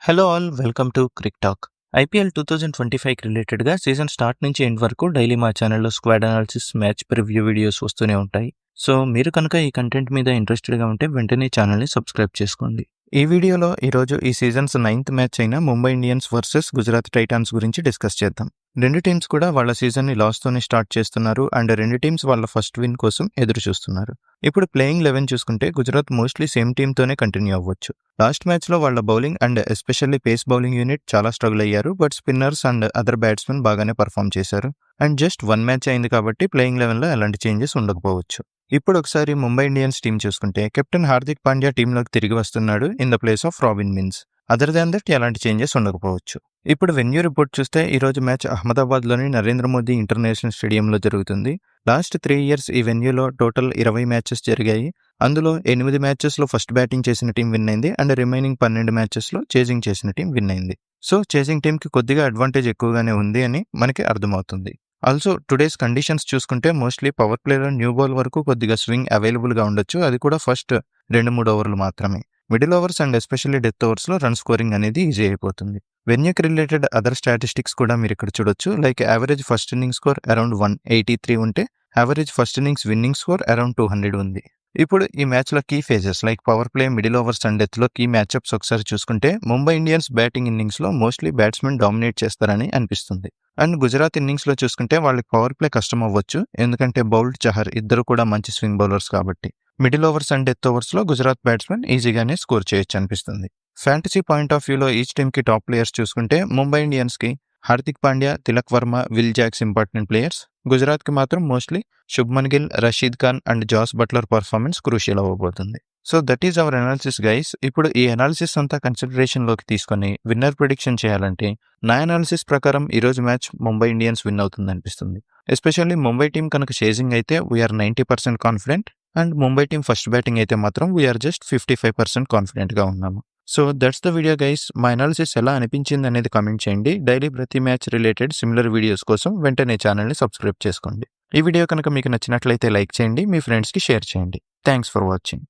Hello all welcome to Cric Talk. IPL 2025కి రిలేటెడ్గా season start నుంచి ఎండ్ వరకు డైలీ మా ఛానల్లో squad analysis, match preview videos వస్తూనే ఉంటాయి. సో మీరు కనుక ఈ కంటెంట్ మీద ఇంట్రెస్టెడ్గా ఉంటే వెంటనే ఛానల్ని సబ్స్క్రైబ్ చేసుకోండి. ఈ వీడియోలో ఈరోజు ఈ సీజన్స్ 9th మ్యాచ్ అయిన Mumbai Indians versus Gujarat Titans గురించి డిస్కస్ చేద్దాం. రెండు టీమ్స్ కూడా వాళ్ళ సీజన్ని లాస్తోనే స్టార్ట్ చేస్తున్నారు అండ్ రెండు టీమ్స్ వాళ్ళ ఫస్ట్ విన్ కోసం ఎదురు చూస్తున్నారు. ఇప్పుడు ప్లేయింగ్ 11 చూసుకుంటే గుజరాత్ మోస్ట్లీ సేమ్ టీమ్తోనే కంటిన్యూ అవ్వచ్చు. లాస్ట్ మ్యాచ్లో వాళ్ళ bowling and especially pace bowling unit చాలా స్ట్రగుల్ అయ్యారు, but spinners and other batsmen బాగానే పర్ఫామ్ చేశారు. అండ్ జస్ట్ 1 మ్యాచ్ అయింది కాబట్టి ప్లేయింగ్ 11లో ఎలాంటి చేంజెస్ ఉండకపోవచ్చు. ఇప్పుడు ఒకసారి ముంబై ఇండియన్స్ టీం చూసుకుంటే కెప్టెన్ హార్దిక్ పాండ్యా టీంలోకి తిరిగి వస్తున్నాడు in the place of robin mince. Other than that ఎలాంటి చేంజెస్ ఉండకపోవచ్చు. ఇప్పుడు వెన్యూ రిపోర్ట్ చూస్తే ఈరోజు మ్యాచ్ అహ్మదాబాద్లోని నరేంద్ర మోదీ ఇంటర్నేషనల్ స్టేడియంలో జరుగుతుంది. లాస్ట్ 3 years ఈ వెన్యూలో టోటల్ 20 మ్యాచెస్ జరిగాయి. అందులో 8 మ్యాచెస్లో ఫస్ట్ బ్యాటింగ్ చేసిన టీం విన్ అయింది అండ్ రిమైనింగ్ 12 మ్యాచెస్లో చేజింగ్ చేసిన టీం విన్ అయింది. సో చేజింగ్ టీంకి కొద్దిగా అడ్వాంటేజ్ ఎక్కువగానే ఉంది అని మనకి అర్థమవుతుంది. ఆల్సో టుడేస్ కండిషన్స్ చూసుకుంటే మోస్ట్లీ పవర్ ప్లేలో న్యూ బాల్ వరకు కొద్దిగా స్వింగ్ అవైలబుల్గా ఉండొచ్చు, అది కూడా ఫస్ట్ 2-3 ఓవర్లు మాత్రమే. Middle overs and especially death ఓవర్స్లో రన్ స్కోరింగ్ అనేది ఈజీ అయిపోతుంది. వెన్యూకి రిలేటెడ్ అదర్ స్టాటిస్టిక్స్ కూడా మీరు ఇక్కడ చూడొచ్చు. Like average first inning score around 183 ఉంటే average first innings winning score around 200 ఉంది. ఇప్పుడు ఈ మ్యాచ్లో key phases like power play, middle overs and డెత్లో కీ మ్యాచ్అప్స్ ఒకసారి చూసుకుంటే ముంబై ఇండియన్స్ బ్యాటింగ్ ఇన్నింగ్స్లో మోస్ట్లీ బ్యాట్స్మెన్ డామినేట్ చేస్తారని అనిపిస్తుంది. అండ్ గుజరాత్ ఇన్నింగ్స్లో చూసుకుంటే వాళ్ళకి పవర్ ప్లే కష్టం అవ్వచ్చు, ఎందుకంటే బౌల్డ్, చహర్ ఇద్దరు కూడా మంచి స్వింగ్ బౌలర్స్ కాబట్టి. మిడిల్ ఓవర్స్ అండ్ డెత్ ఓవర్స్లో గుజరాత్ బ్యాట్స్మెన్ ఈజీగానే స్కోర్ చేయొచ్చు అనిపిస్తుంది. ఫ్యాంటసీ పాయింట్ ఆఫ్ వ్యూలో ఈచ్ టీమ్కి టాప్ ప్లేయర్స్ చూసుకుంటే ముంబై ఇండియన్స్కి Hardik Pandya, Tilak Varma, Will Jacks important players. గుజరాత్కి మాత్రం మోస్ట్లీ Shubman Gill, Rashid Khan and Jos Buttler performance crucial అవ్వబోతుంది. So that is our analysis guys. ఇప్పుడు ఈ అనాలిసిస్ అంతా కన్సిడరేషన్లోకి తీసుకొని విన్నర్ ప్రిడిక్షన్ చేయాలంటే నా అనాలిసిస్ ప్రకారం ఈరోజు మ్యాచ్ ముంబై ఇండియన్స్ విన్ అవుతుంది అనిపిస్తుంది. ఎస్పెషల్లీ ముంబై టీం కనుక చేజింగ్ అయితే we're 90% confident and Mumbai team first batting అయితే మాత్రం వీఆర్ జస్ట్ 55% కాన్ఫిడెంట్గా ఉన్నాము. So that's the video guys. మా అనాలిసిస్ ఎలా అనిపించింది అనేది కామెంట్ చేయండి. డైలీ ప్రతి మ్యాచ్ రిలేటెడ్ సిమిలర్ వీడియోస్ కోసం వెంటనే ఛానల్ని సబ్స్క్రైబ్ చేసుకోండి. ఈ వీడియో కనుక మీకు నచ్చినట్లయితే లైక్ చేయండి, మీ ఫ్రెండ్స్కి షేర్ చేయండి. Thanks for watching.